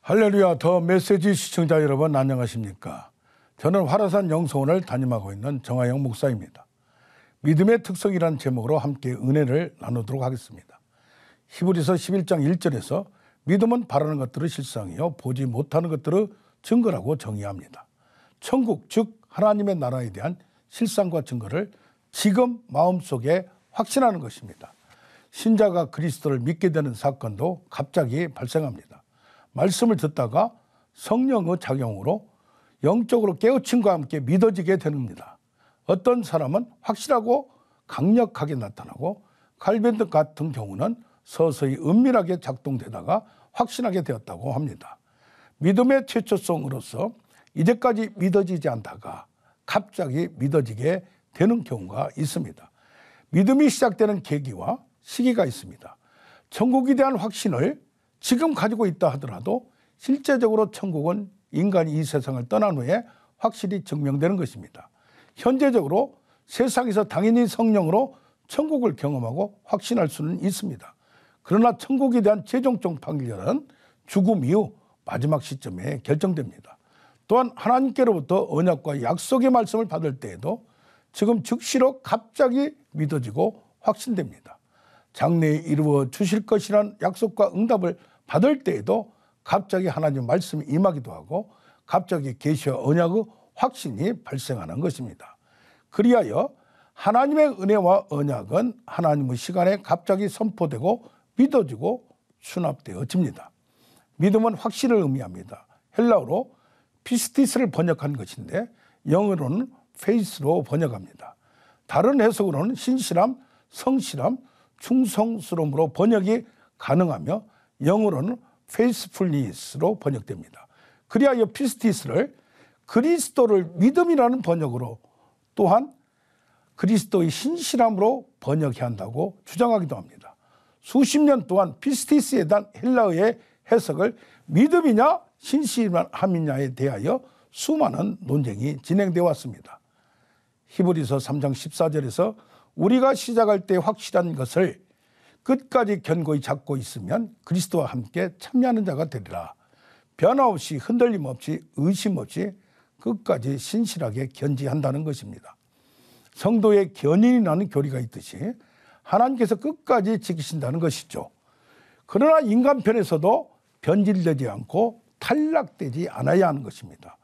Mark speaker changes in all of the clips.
Speaker 1: 할렐루야. 더 메시지 시청자 여러분 안녕하십니까? 저는 화라산 영성원을 담임하고 있는 정하영 목사입니다. 믿음의 특성이라는 제목으로 함께 은혜를 나누도록 하겠습니다. 히브리서 11장 1절에서 믿음은 바라는 것들을 실상이요 보지 못하는 것들을 증거라고 정의합니다. 천국 즉 하나님의 나라에 대한 실상과 증거를 지금 마음속에 확신하는 것입니다. 신자가 그리스도를 믿게 되는 사건도 갑자기 발생합니다. 말씀을 듣다가 성령의 작용으로 영적으로 깨우침과 함께 믿어지게 됩니다. 어떤 사람은 확실하고 강력하게 나타나고 칼빈 같은 경우는 서서히 은밀하게 작동되다가 확신하게 되었다고 합니다. 믿음의 최초성으로서 이제까지 믿어지지 않다가 갑자기 믿어지게 되는 경우가 있습니다. 믿음이 시작되는 계기와 시기가 있습니다. 천국에 대한 확신을 지금 가지고 있다 하더라도 실제적으로 천국은 인간이 이 세상을 떠난 후에 확실히 증명되는 것입니다. 현재적으로 세상에서 당연히 성령으로 천국을 경험하고 확신할 수는 있습니다. 그러나 천국에 대한 최종적 판결은 죽음 이후 마지막 시점에 결정됩니다. 또한 하나님께로부터 언약과 약속의 말씀을 받을 때에도 지금 즉시로 갑자기 믿어지고 확신됩니다. 장래에 이루어 주실 것이란 약속과 응답을 받을 때에도 갑자기 하나님 말씀이 임하기도 하고 갑자기 계시와 언약의 확신이 발생하는 것입니다. 그리하여 하나님의 은혜와 언약은 하나님의 시간에 갑자기 선포되고 믿어지고 수납되어집니다. 믿음은 확신을 의미합니다. 헬라어로 피스티스를 번역한 것인데 영어로는 페이스로 번역합니다. 다른 해석으로는 신실함, 성실함, 충성스러움으로 번역이 가능하며 영어로는 faithfulness로 번역됩니다. 그리하여 피스티스를 그리스도를 믿음이라는 번역으로 또한 그리스도의 신실함으로 번역해야 한다고 주장하기도 합니다. 수십 년 동안 피스티스에 대한 헬라어의 해석을 믿음이냐 신실함이냐에 대하여 수많은 논쟁이 진행되어 왔습니다. 히브리서 3장 14절에서 우리가 시작할 때 확실한 것을 끝까지 견고히 잡고 있으면 그리스도와 함께 참여하는 자가 되리라. 변화없이 흔들림 없이 의심 없이 끝까지 신실하게 견지한다는 것입니다. 성도의 견인이라는 교리가 있듯이 하나님께서 끝까지 지키신다는 것이죠. 그러나 인간편에서도 변질되지 않고 탈락되지 않아야 하는 것입니다.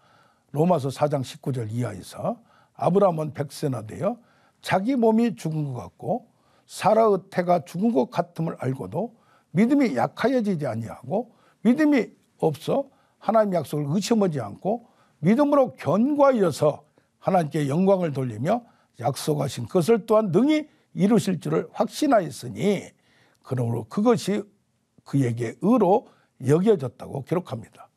Speaker 1: 로마서 4장 19절 이하에서 아브라함은 100세나 되어 자기 몸이 죽은 것 같고 사라의 태가 죽은 것 같음을 알고도 믿음이 약하여지지 아니하고 믿음이 없어 하나님의 약속을 의심하지 않고 믿음으로 견고하여서 하나님께 영광을 돌리며 약속하신 것을 또한 능히 이루실 줄을 확신하였으니 그러므로 그것이 그에게 의로 여겨졌다고 기록합니다.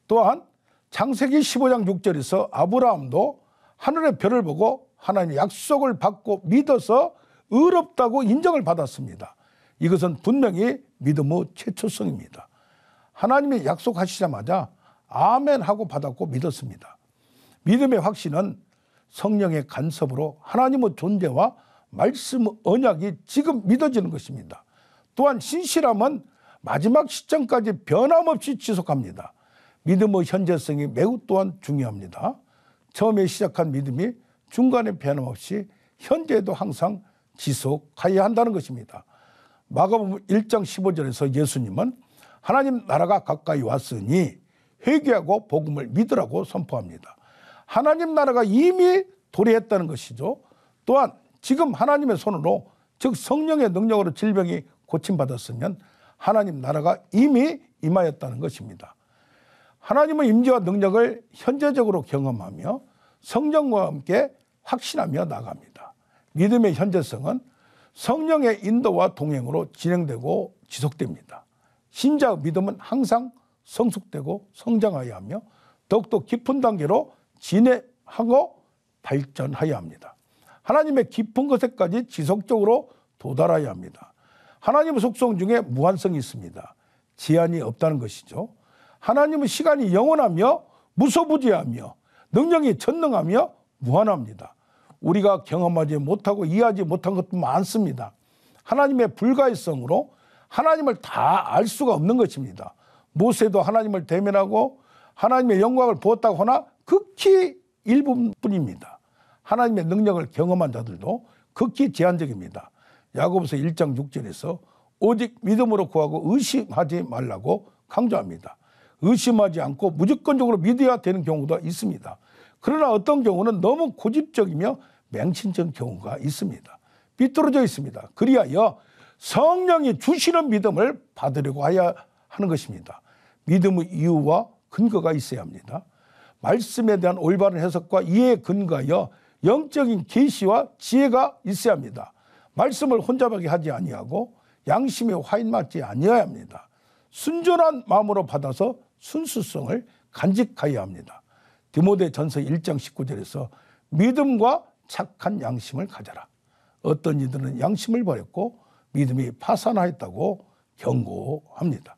Speaker 1: 또한 창세기 15장 6절에서 아브라함도 하늘의 별을 보고 하나님의 약속을 받고 믿어서 의롭다고 인정을 받았습니다. 이것은 분명히 믿음의 최초성입니다. 하나님이 약속하시자마자 아멘 하고 받았고 믿었습니다. 믿음의 확신은 성령의 간섭으로 하나님의 존재와 말씀 언약이 지금 믿어지는 것입니다. 또한 신실함은 마지막 시점까지 변함없이 지속합니다. 믿음의 현재성이 매우 또한 중요합니다. 처음에 시작한 믿음이 중간에 변함없이 현재에도 항상 지속하여야 한다는 것입니다. 마가복음 1장 15절에서 예수님은 하나님 나라가 가까이 왔으니 회개하고 복음을 믿으라고 선포합니다. 하나님 나라가 이미 도래했다는 것이죠. 또한 지금 하나님의 손으로 즉 성령의 능력으로 질병이 고침받았으면 하나님 나라가 이미 임하였다는 것입니다. 하나님의 임재와 능력을 현재적으로 경험하며 성령과 함께 확신하며 나갑니다. 믿음의 현재성은 성령의 인도와 동행으로 진행되고 지속됩니다. 신자의 믿음은 항상 성숙되고 성장하여야 하며 더욱더 깊은 단계로 진행하고 발전하여야 합니다. 하나님의 깊은 것에까지 지속적으로 도달해야 합니다. 하나님의 속성 중에 무한성이 있습니다. 제한이 없다는 것이죠. 하나님의 시간이 영원하며 무소부지하며 능력이 전능하며 무한합니다. 우리가 경험하지 못하고 이해하지 못한 것도 많습니다. 하나님의 불가해성으로 하나님을 다 알 수가 없는 것입니다. 모세도 하나님을 대면하고 하나님의 영광을 보았다고 하나 극히 일부뿐입니다. 하나님의 능력을 경험한 자들도 극히 제한적입니다. 야고보서 1장 6절에서 오직 믿음으로 구하고 의심하지 말라고 강조합니다. 의심하지 않고 무조건적으로 믿어야 되는 경우도 있습니다. 그러나 어떤 경우는 너무 고집적이며 맹신적인 경우가 있습니다. 비뚤어져 있습니다. 그리하여 성령이 주시는 믿음을 받으려고 해야 하는 것입니다. 믿음의 이유와 근거가 있어야 합니다. 말씀에 대한 올바른 해석과 이해에 근거하여 영적인 계시와 지혜가 있어야 합니다. 말씀을 혼잡하게 하지 아니하고 양심에 화인맞지 아니어야 합니다. 순전한 마음으로 받아서 순수성을 간직하여야 합니다. 디모데전서 1장 19절에서 믿음과 착한 양심을 가져라. 어떤 이들은 양심을 버렸고 믿음이 파산하였다고 경고합니다.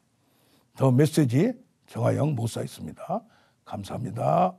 Speaker 1: 더 메시지 정화영 목사였습니다. 감사합니다.